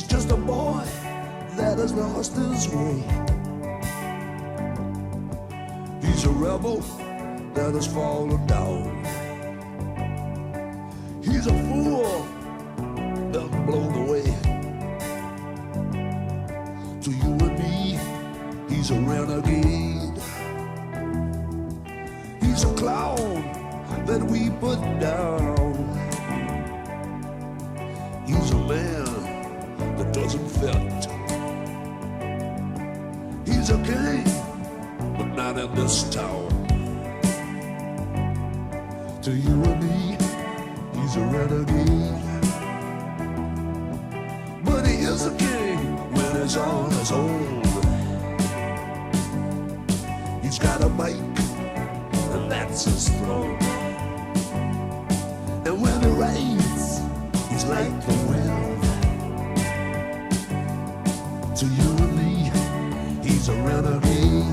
just a boy that has lost his way. He's a rebel that has fallen down. He's a fool that's blown away. To you and me, he's a renegade. He's a clown that we put down. He's a man that doesn't fit. He's a king, but not in this town. To you and me, he's a renegade. But he is a king when he's on his own. He's got a mic, and that's his throne. And when it rains, he's like the wind. To you and me, he's a renegade.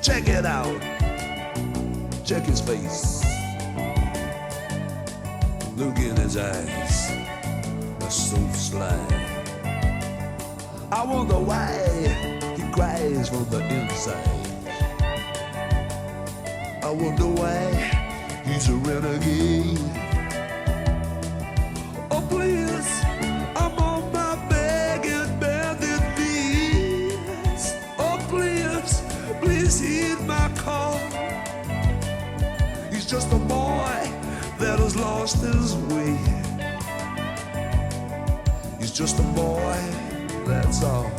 Check it out. Check his face. Look in his eyes. They're so sly. I wonder why he cries from the inside. I wonder why he's a renegade. Oh please, I'm on my begging, bended knees. Oh please, please heed my call. He's just a boy that has lost his way. He's just a boy, that's all.